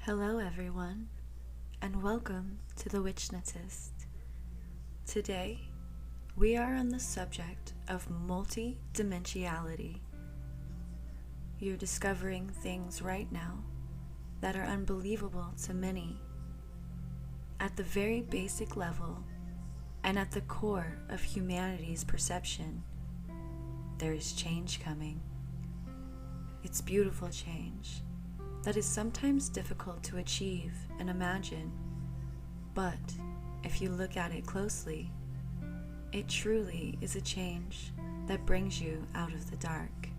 Hello everyone, and welcome to the Witchnetist. Today, we are on the subject of multidimensionality. You're discovering things right now that are unbelievable to many. At the very basic level, and at the core of humanity's perception, there is change coming. It's beautiful change that is sometimes difficult to achieve and imagine, but if you look at it closely, it truly is a change that brings you out of the dark.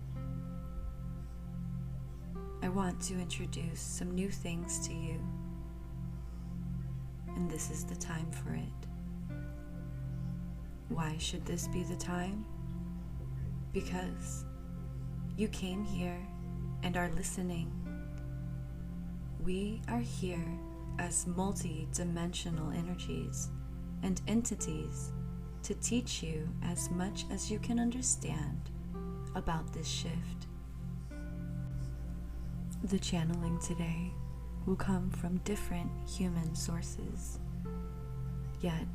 I want to introduce some new things to you, and this is the time for it. Why should this be the time? Because you came here and are listening. We are here as multi-dimensional energies and entities to teach you as much as you can understand about this shift. The channeling today will come from different human sources, yet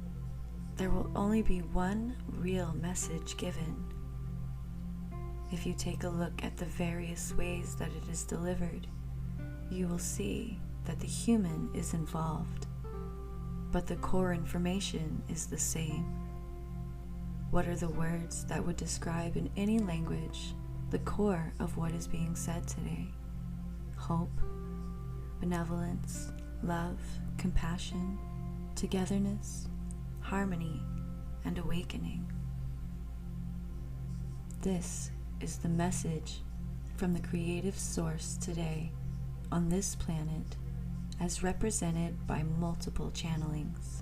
there will only be one real message given. If you take a look at the various ways that it is delivered, you will see that the human is involved, but the core information is the same. What are the words that would describe in any language the core of what is being said today? Hope, benevolence, love, compassion, togetherness, harmony, and awakening. This is the message from the creative source today on this planet, as represented by multiple channelings.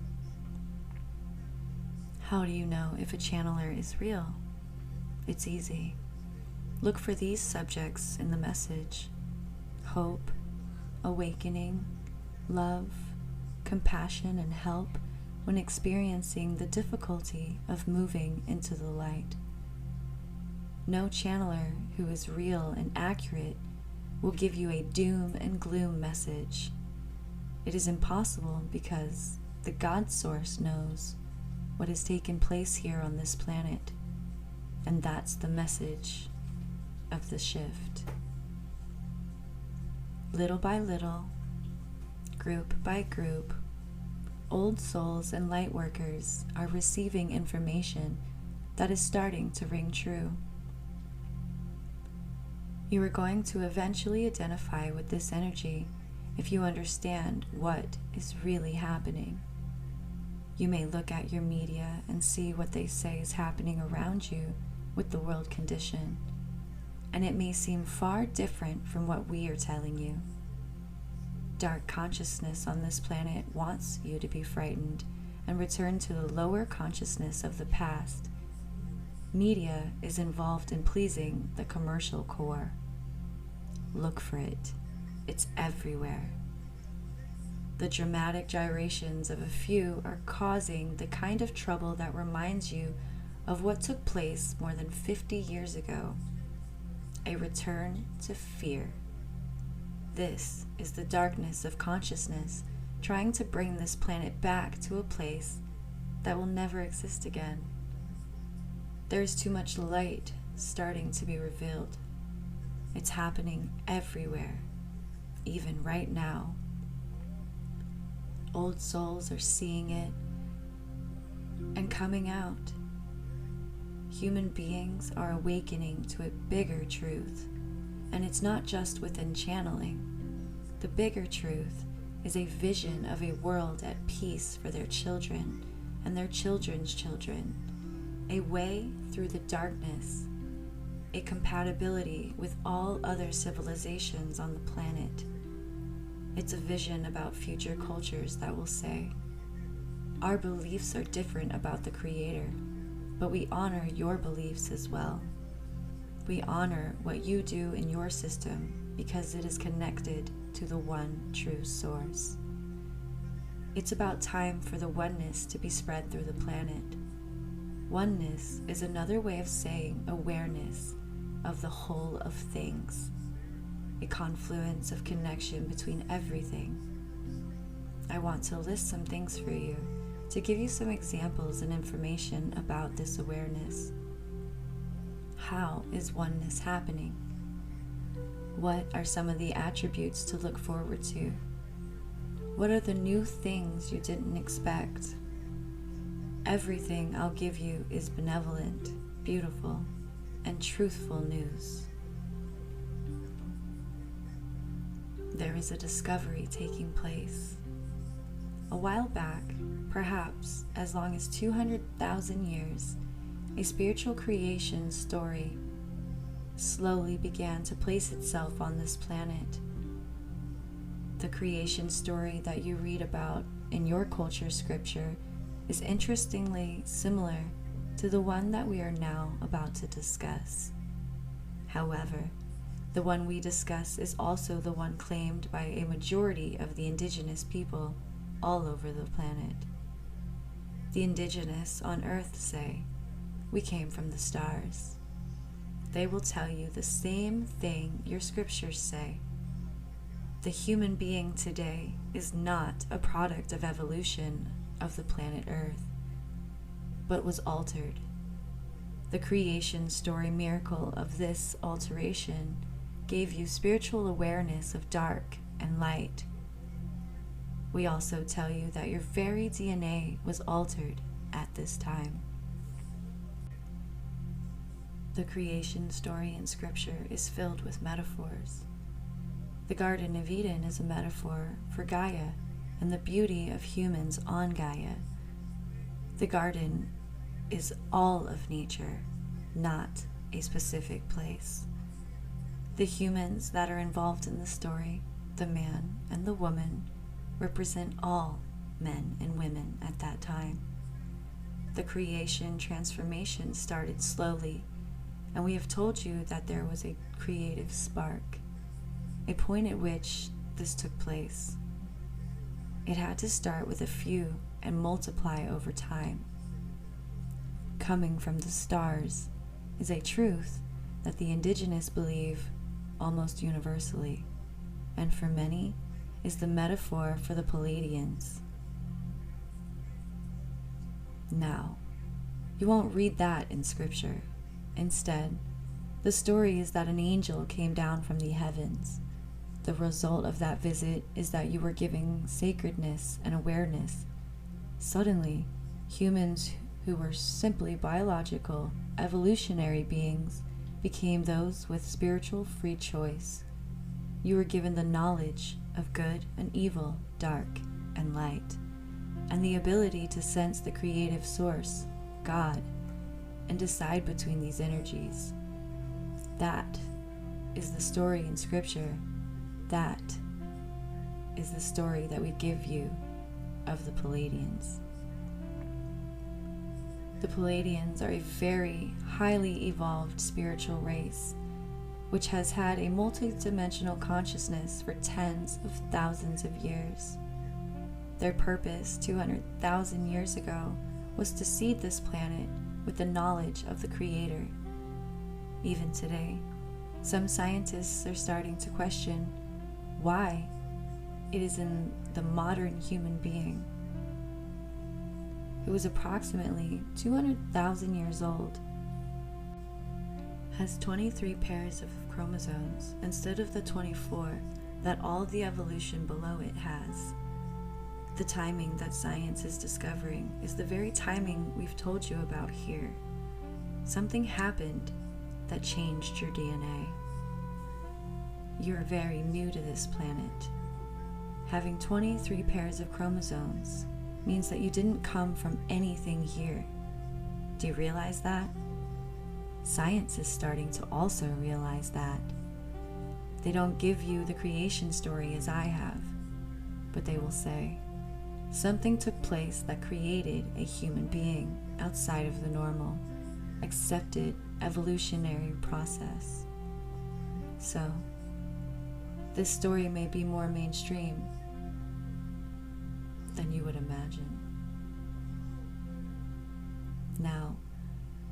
How do you know if a channeler is real? It's easy. Look for these subjects in the message: hope, awakening, love, compassion, and help when experiencing the difficulty of moving into the light. No channeler who is real and accurate will give you a doom and gloom message. It is impossible because the God Source knows what has taken place here on this planet, and that's the message of the shift. Little by little, group by group, old souls and light workers are receiving information that is starting to ring true. You are going to eventually identify with this energy if you understand what is really happening. You may look at your media and see what they say is happening around you with the world condition, and it may seem far different from what we are telling you. Dark consciousness on this planet wants you to be frightened and return to the lower consciousness of the past. Media is involved in pleasing the commercial core. Look for it. It's everywhere. The dramatic gyrations of a few are causing the kind of trouble that reminds you of what took place more than 50 years ago. A return to fear. This is the darkness of consciousness trying to bring this planet back to a place that will never exist again. There is too much light starting to be revealed. It's happening everywhere, even right now. Old souls are seeing it and coming out. Human beings are awakening to a bigger truth, and it's not just within channeling. The bigger truth is a vision of a world at peace for their children and their children's children, a way through the darkness, a compatibility with all other civilizations on the planet. It's a vision about future cultures that will say, our beliefs are different about the Creator, but we honor your beliefs as well. We honor what you do in your system because it is connected to the one true source. It's about time for the oneness to be spread through the planet. Oneness is another way of saying awareness of the whole of things. a confluence of connection between everything. I want to list some things for you to give you some examples and information about this awareness. How is oneness happening? What are some of the attributes to look forward to? What are the new things you didn't expect? Everything I'll give you is benevolent, beautiful, and truthful news. There is a discovery taking place. A while back, perhaps as long as 200,000 years, a spiritual creation story slowly began to place itself on this planet. The creation story that you read about in your culture scripture is interestingly similar to the one that we are now about to discuss. However, the one we discuss is also the one claimed by a majority of the indigenous people all over the planet. The indigenous on Earth say, "We came from the stars." They will tell you the same thing your scriptures say. The human being today is not a product of evolution of the planet Earth, but was altered. The creation story miracle of this alteration gave you spiritual awareness of dark and light. We also tell you that your very DNA was altered at this time. The creation story in Scripture is filled with metaphors. The Garden of Eden is a metaphor for Gaia and the beauty of humans on Gaia. The garden is all of nature, not a specific place. The humans that are involved in the story, the man and the woman, represent all men and women at that time. The creation transformation started slowly, and we have told you that there was a creative spark, a point at which this took place. It had to start with a few and multiply over time. Coming from the stars is a truth that the indigenous believe almost universally, and for many is the metaphor for the Pleiadians. Now, you won't read that in Scripture. Instead, the story is that an angel came down from the heavens. The result of that visit is that you were giving sacredness and awareness. Suddenly, humans who were simply biological, evolutionary beings became those with spiritual free choice. You were given the knowledge of good and evil, dark and light, and the ability to sense the creative source, God, and decide between these energies. That is the story in Scripture. That is the story that we give you of the Pleiadians. The Pleiadians are a very highly evolved spiritual race, which has had a multidimensional consciousness for tens of thousands of years. Their purpose 200,000 years ago was to seed this planet with the knowledge of the Creator. Even today, some scientists are starting to question why it is in the modern human being, who is approximately 200,000 years old, has 23 pairs of chromosomes instead of the 24 that all the evolution below it has. The timing that science is discovering is the very timing we've told you about here. Something happened that changed your DNA. You're very new to this planet. Having 23 pairs of chromosomes means that you didn't come from anything here. Do you realize that? Science is starting to also realize that. They don't give you the creation story as I have, but they will say, something took place that created a human being outside of the normal, accepted evolutionary process. So, this story may be more mainstream than you would imagine. Now,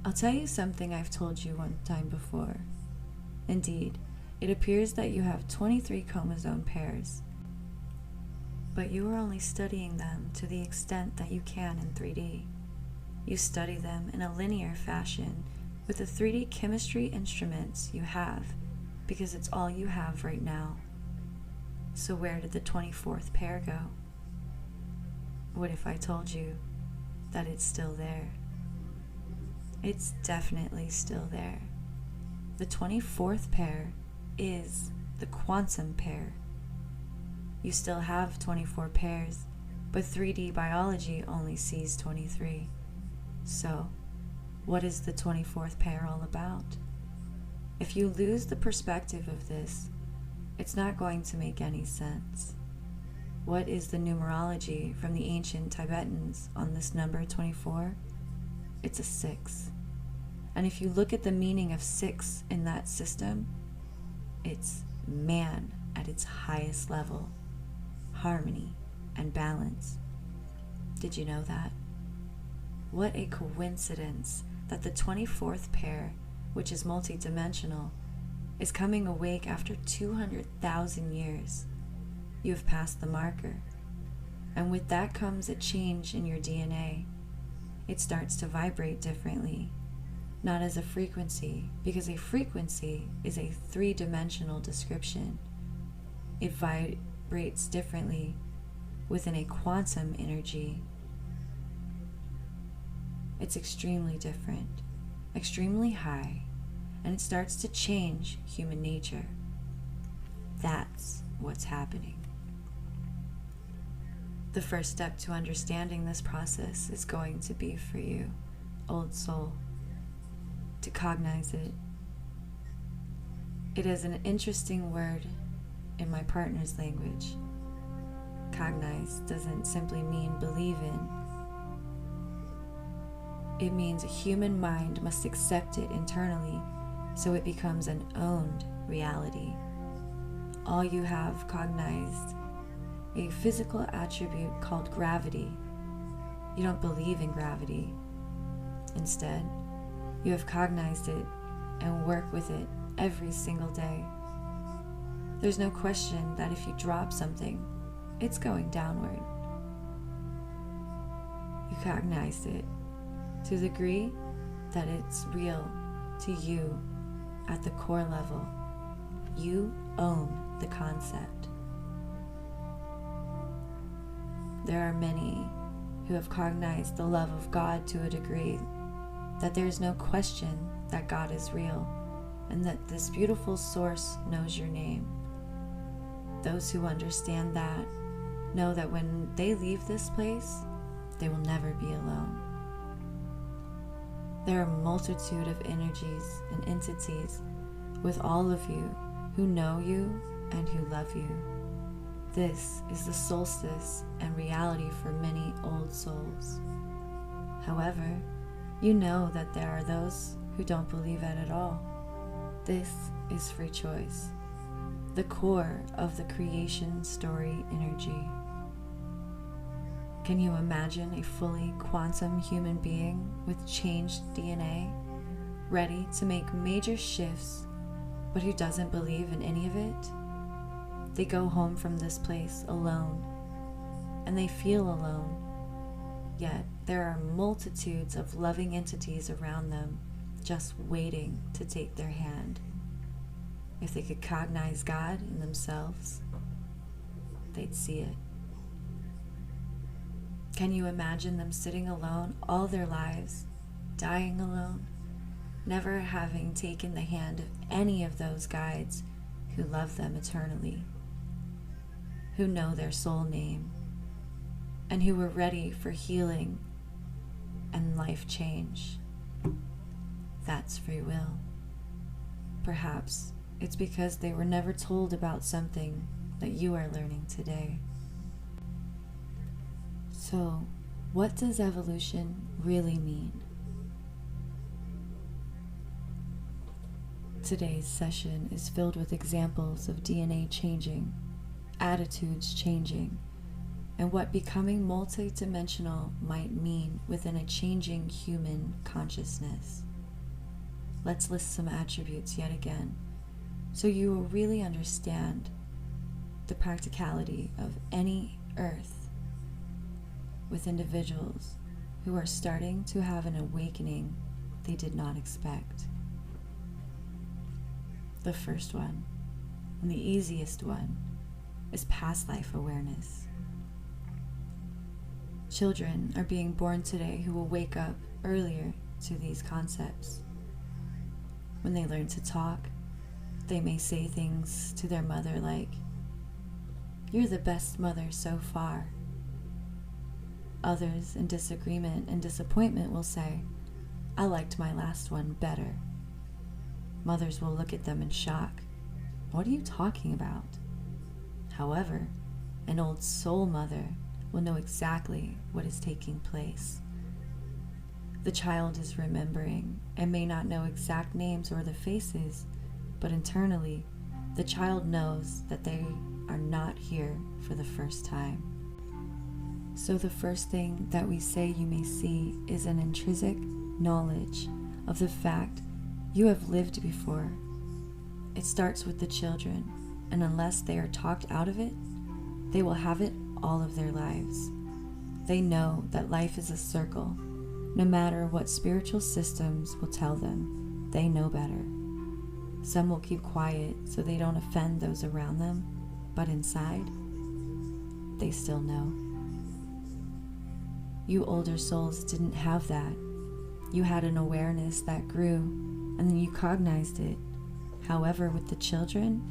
I'll tell you something I've told you one time before. Indeed, It appears that you have 23 chromosome pairs, but you are only studying them to the extent that you can in 3D. You study them in a linear fashion with the 3D chemistry instruments you have because it's all you have right now. So where did the 24th pair go? What if I told you that it's still there? It's definitely still there. The 24th pair is the quantum pair. You still have 24 pairs, but 3D biology only sees 23. So, what is the 24th pair all about? If you lose the perspective of this, it's not going to make any sense. What is the numerology from the ancient Tibetans on this number 24? It's a 6. And if you look at the meaning of 6 in that system, it's man at its highest level, harmony and balance. Did you know that? What a coincidence that the 24th pair, which is multidimensional, is coming awake after 200,000 years. You have passed the marker. And with that comes a change in your DNA. It starts to vibrate differently, not as a frequency, because a frequency is a 3-dimensional description. It vibrates differently within a quantum energy. It's extremely different, extremely high, and it starts to change human nature. That's what's happening. The first step to understanding this process is going to be for you, old soul, to cognize it. It is an interesting word in my partner's language. Cognize doesn't simply mean believe in. It means a human mind must accept it internally so it becomes an owned reality. All you have cognized a physical attribute called gravity. You don't believe in gravity. Instead, you have cognized it and work with it every single day. There's no question that if you drop something, it's going downward. You cognized it to the degree that it's real to you at the core level. You own the concept. There are many who have cognized the love of God to a degree that there is no question that God is real and that this beautiful source knows your name. Those who understand that know that when they leave this place, they will never be alone. There are a multitude of energies and entities with all of you who know you and who love you. This is the solstice and reality for many old souls. However, you know that there are those who don't believe it at all. This is free choice, the core of the creation story energy. Can you imagine a fully quantum human being with changed DNA, ready to make major shifts, but who doesn't believe in any of it? They go home from this place alone, and they feel alone. Yet there are multitudes of loving entities around them, just waiting to take their hand. If they could cognize God in themselves, they'd see it. Can you imagine them sitting alone all their lives, dying alone, never having taken the hand of any of those guides who love them eternally, who know their soul name, and who were ready for healing and life change? That's free will. Perhaps it's because they were never told about something that you are learning today. So, what does evolution really mean? Today's session is filled with examples of DNA changing, attitudes changing, and what becoming multidimensional might mean within a changing human consciousness. Let's list some attributes yet again, so you will really understand the practicality of any earth with individuals who are starting to have an awakening they did not expect. The first one, and the easiest one, is past life awareness. Children are being born today who will wake up earlier to these concepts. When they learn to talk, they may say things to their mother like, "You're the best mother so far." Others, in disagreement and disappointment, will say, "I liked my last one better." Mothers will look at them in shock. "What are you talking about?" However, an old soul mother will know exactly what is taking place. The child is remembering and may not know exact names or the faces, but internally, the child knows that they are not here for the first time. So the first thing that we say you may see is an intrinsic knowledge of the fact you have lived before. It starts with the children, and unless they are talked out of it, they will have it all of their lives. They know that life is a circle. No matter what spiritual systems will tell them, they know better. Some will keep quiet so they don't offend those around them, but inside, they still know. You older souls didn't have that. You had an awareness that grew, and then you cognized it. However, with the children,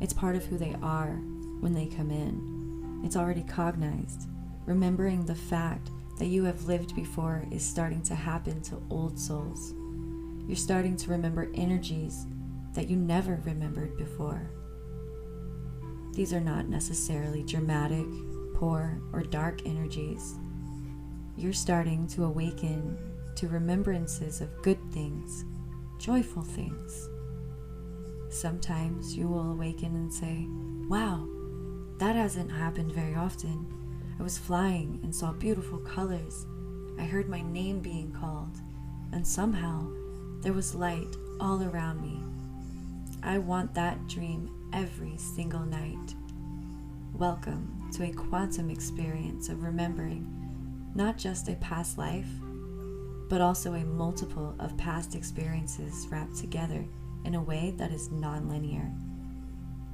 it's part of who they are when they come in. It's already cognized. Remembering the fact that you have lived before is starting to happen to old souls. You're starting to remember energies that you never remembered before. These are not necessarily dramatic, poor, or dark energies. You're starting to awaken to remembrances of good things, joyful things. Sometimes you will awaken and say, "Wow, that hasn't happened very often. I was flying and saw beautiful colors. I heard my name being called, and somehow there was light all around me. I want that dream every single night." Welcome to a quantum experience of remembering not just a past life, but also a multiple of past experiences wrapped together in a way that is non-linear.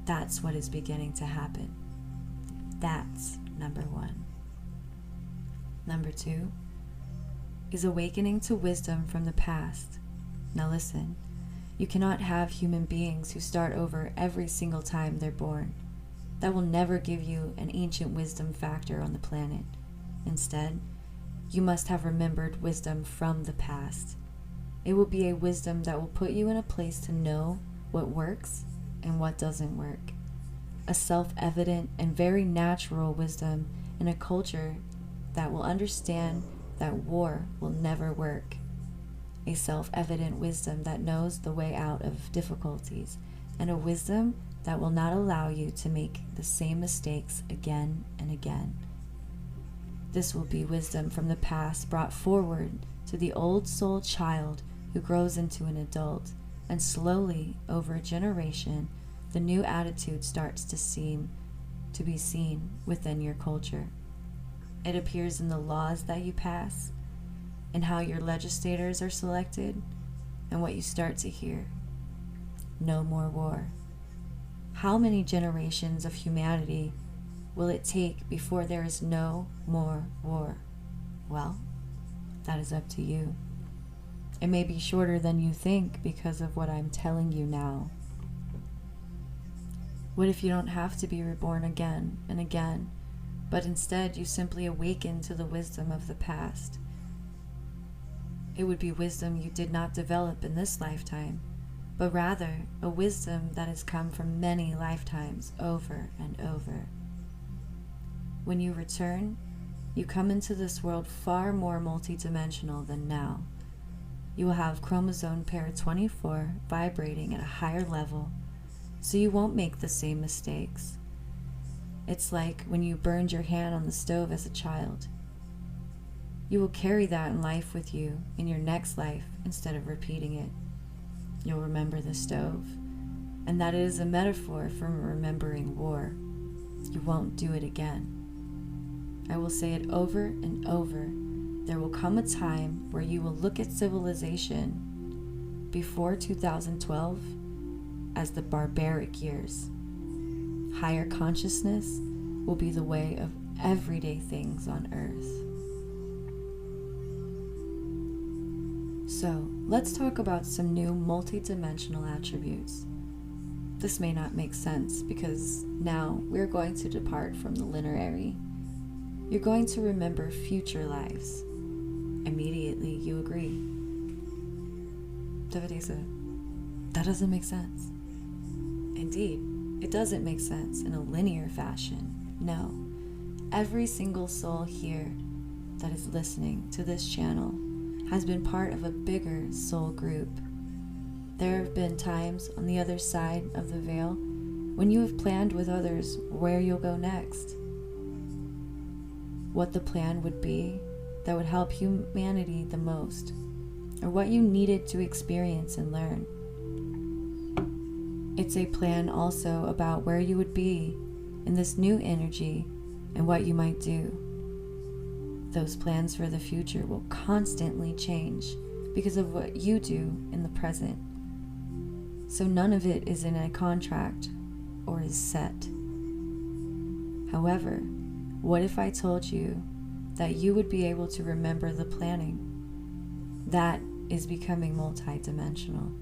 That's what is beginning to happen. That's number one. Number two is awakening to wisdom from the past. Now listen, you cannot have human beings who start over every single time they're born. That will never give you an ancient wisdom factor on the planet. Instead, you must have remembered wisdom from the past. It will be a wisdom that will put you in a place to know what works and what doesn't work. A self-evident and very natural wisdom in a culture that will understand that war will never work. A self-evident wisdom that knows the way out of difficulties, and a wisdom that will not allow you to make the same mistakes again and again. This will be wisdom from the past brought forward to the old soul child who grows into an adult, and slowly, over a generation, the new attitude starts to be seen within your culture. It appears in the laws that you pass, in how your legislators are selected, and what you start to hear. No more war. How many generations of humanity will it take before there is no more war? Well, that is up to you. It may be shorter than you think because of what I'm telling you now. What if you don't have to be reborn again and again, but instead you simply awaken to the wisdom of the past? It would be wisdom you did not develop in this lifetime, but rather a wisdom that has come from many lifetimes over and over. When you return, you come into this world far more multidimensional than now. You will have chromosome pair 24 vibrating at a higher level, so you won't make the same mistakes. It's like when you burned your hand on the stove as a child. You will carry that in life with you in your next life instead of repeating it. You'll remember the stove. and that it is a metaphor for remembering war. You won't do it again. I will say it over and over. There will come a time where you will look at civilization before 2012 as the barbaric years. Higher consciousness will be the way of everyday things on Earth. So, let's talk about some new multidimensional attributes. This may not make sense because now we're going to depart from the linear. You're going to remember future lives. Immediately you agree. Devadesa, that doesn't make sense. Indeed, it doesn't make sense in a linear fashion. No. Every single soul here that is listening to this channel has been part of a bigger soul group. There have been times on the other side of the veil when you have planned with others where you'll go next, what the plan would be that would help humanity the most, or what you needed to experience and learn. It's a plan also about where you would be in this new energy and what you might do. Those plans for the future will constantly change because of what you do in the present. So none of it is in a contract or is set. However, what if I told you that you would be able to remember the planning? That is becoming multidimensional.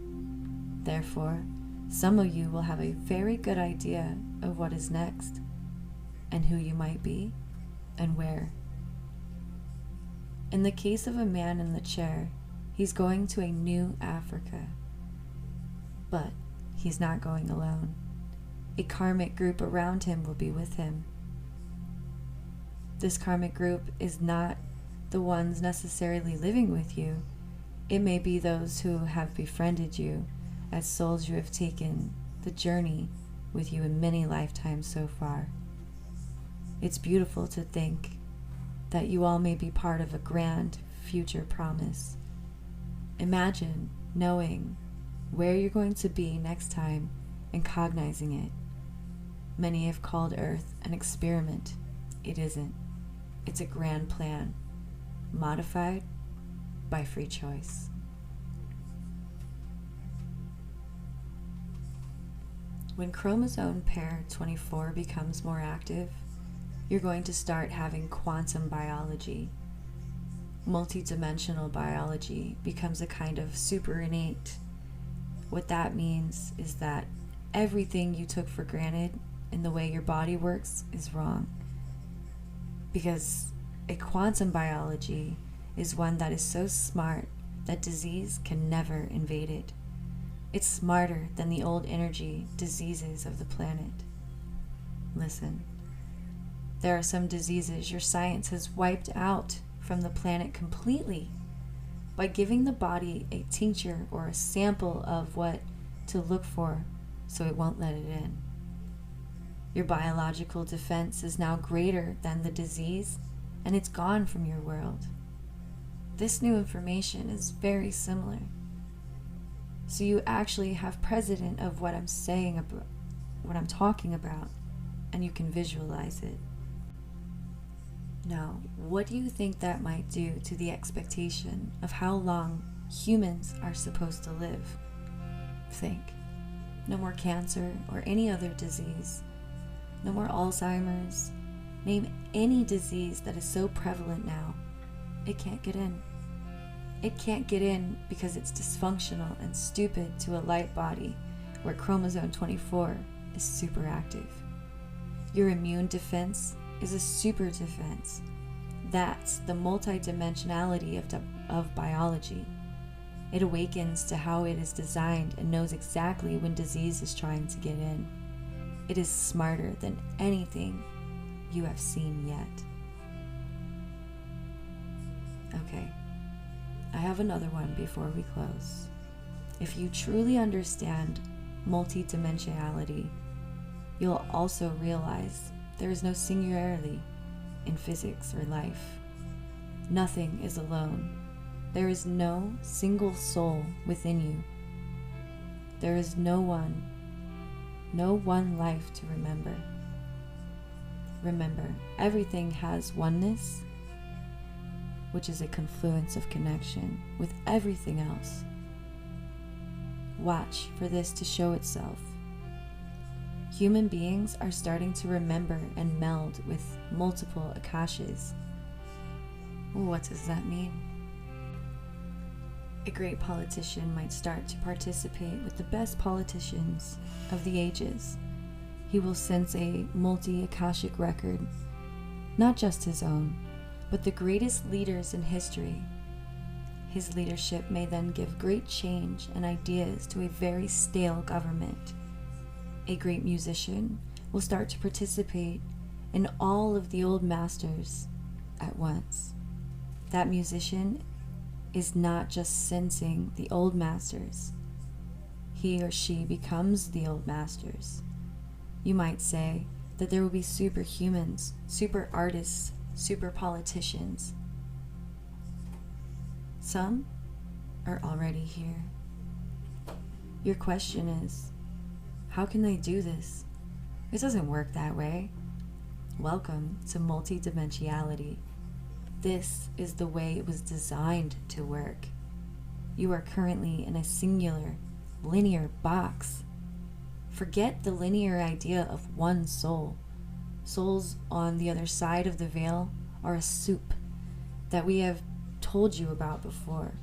Therefore, some of you will have a very good idea of what is next and who you might be and where. In the case of a man in the chair, he's going to a new Africa. But he's not going alone. A karmic group around him will be with him. This karmic group is not the ones necessarily living with you. It may be those who have befriended you as souls you have taken the journey with you in many lifetimes so far. It's beautiful to think that you all may be part of a grand future promise. Imagine knowing where you're going to be next time and cognizing it. Many have called Earth an experiment. It isn't. It's a grand plan, modified by free choice. When chromosome pair 24 becomes more active, you're going to start having quantum biology. Multidimensional biology becomes a kind of super innate. What that means is that everything you took for granted in the way your body works is wrong. Because a quantum biology is one that is so smart that disease can never invade it. It's smarter than the old energy diseases of the planet. Listen, there are some diseases your science has wiped out from the planet completely by giving the body a tincture or a sample of what to look for so it won't let it in. Your biological defense is now greater than the disease, and it's gone from your world. This new information is very similar. So you actually have precedent of what I'm saying about, what I'm talking about, and you can visualize it. Now, what do you think that might do to the expectation of how long humans are supposed to live? Think. No more cancer or any other disease. No more Alzheimer's. Name any disease that is so prevalent now. It can't get in. It can't get in because it's dysfunctional and stupid to a light body where chromosome 24 is super active. Your immune defense is a super defense. That's the multidimensionality of biology. It awakens to how it is designed and knows exactly when disease is trying to get in. It is smarter than anything you have seen yet. Okay, I have another one before we close. If you truly understand multidimensionality, you'll also realize there is no singularity in physics or life. Nothing is alone. There is no single soul within you. There is no one no one life to remember. Remember, everything has oneness, which is a confluence of connection with everything else. Watch for this to show itself. Human beings are starting to remember and meld with multiple Akashas. What does that mean? A great politician might start to participate with the best politicians of the ages. He will sense a multi-Akashic record, not just his own, but the greatest leaders in history. His leadership may then give great change and ideas to a very stale government. A great musician will start to participate in all of the old masters at once. That musician is not just sensing the old masters. He or she becomes the old masters. You might say that there will be superhumans, super artists, super politicians. Some are already here. Your question is, how can they do this? It doesn't work that way. Welcome to multidimensionality. This is the way it was designed to work. You are currently in a singular, linear box. Forget the linear idea of one soul. Souls on the other side of the veil are a soup that we have told you about before.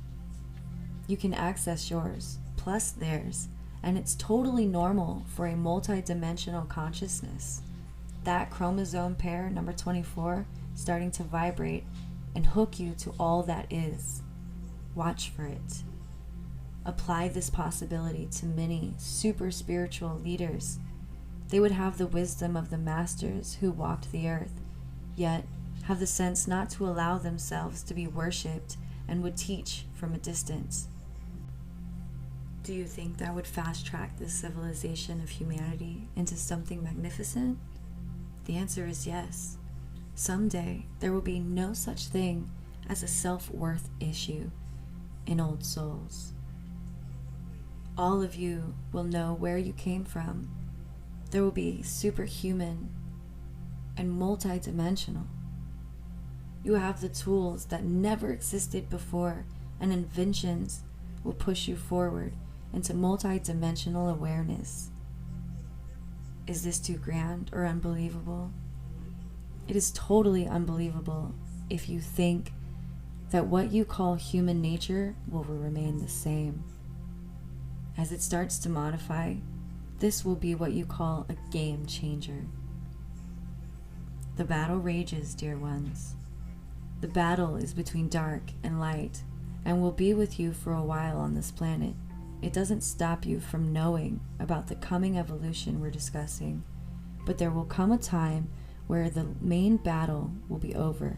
You can access yours, plus theirs, and it's totally normal for a multidimensional consciousness. That chromosome pair, number 24, starting to vibrate and hook you to all that is. Watch for it. Apply this possibility to many super spiritual leaders. They would have the wisdom of the masters who walked the earth, yet have the sense not to allow themselves to be worshipped and would teach from a distance. Do you think that would fast track the civilization of humanity into something magnificent? The answer is yes. Someday there will be no such thing as a self-worth issue in old souls. All of you will know where you came from. There will be superhuman and multidimensional. You have the tools that never existed before, and inventions will push you forward into multidimensional awareness. Is this too grand or unbelievable? It is totally unbelievable if you think that what you call human nature will remain the same. As it starts to modify, this will be what you call a game changer. The battle rages, dear ones. The battle is between dark and light, and will be with you for a while on this planet. It doesn't stop you from knowing about the coming evolution we're discussing, but there will come a time where the main battle will be over.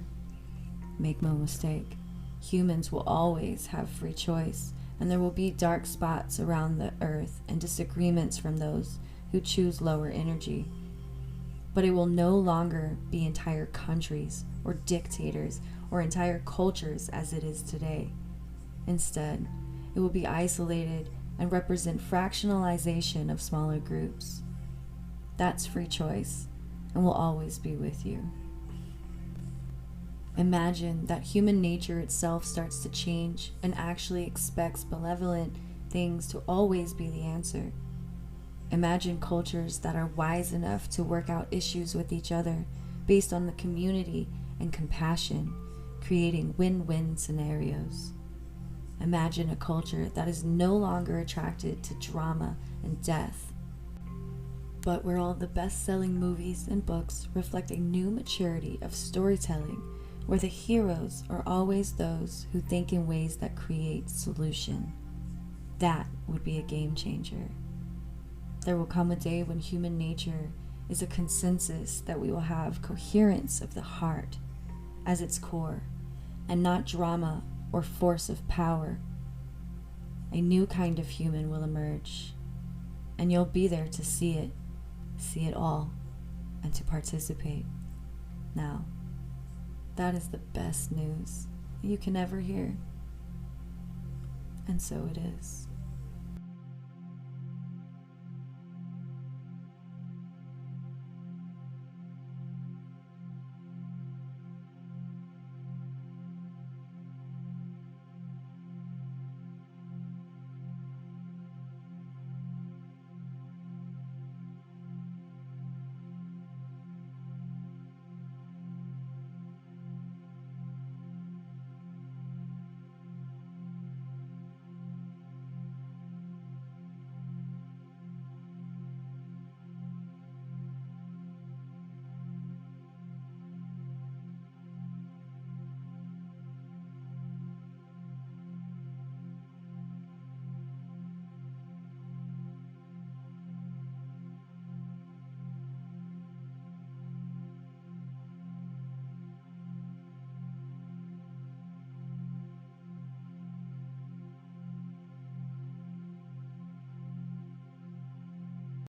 Make no mistake, humans will always have free choice, and there will be dark spots around the earth and disagreements from those who choose lower energy. But it will no longer be entire countries or dictators or entire cultures as it is today. Instead, it will be isolated and represent fractionalization of smaller groups. That's free choice and will always be with you. Imagine that human nature itself starts to change and actually expects benevolent things to always be the answer. Imagine cultures that are wise enough to work out issues with each other based on the community and compassion, creating win-win scenarios. Imagine a culture that is no longer attracted to drama and death, but where all the best-selling movies and books reflect a new maturity of storytelling, where the heroes are always those who think in ways that create solution. That would be a game changer. There will come a day when human nature is a consensus that we will have coherence of the heart as its core, and not drama or force of power. A new kind of human will emerge, and you'll be there to see it all, and to participate. Now, that is the best news you can ever hear. And so it is.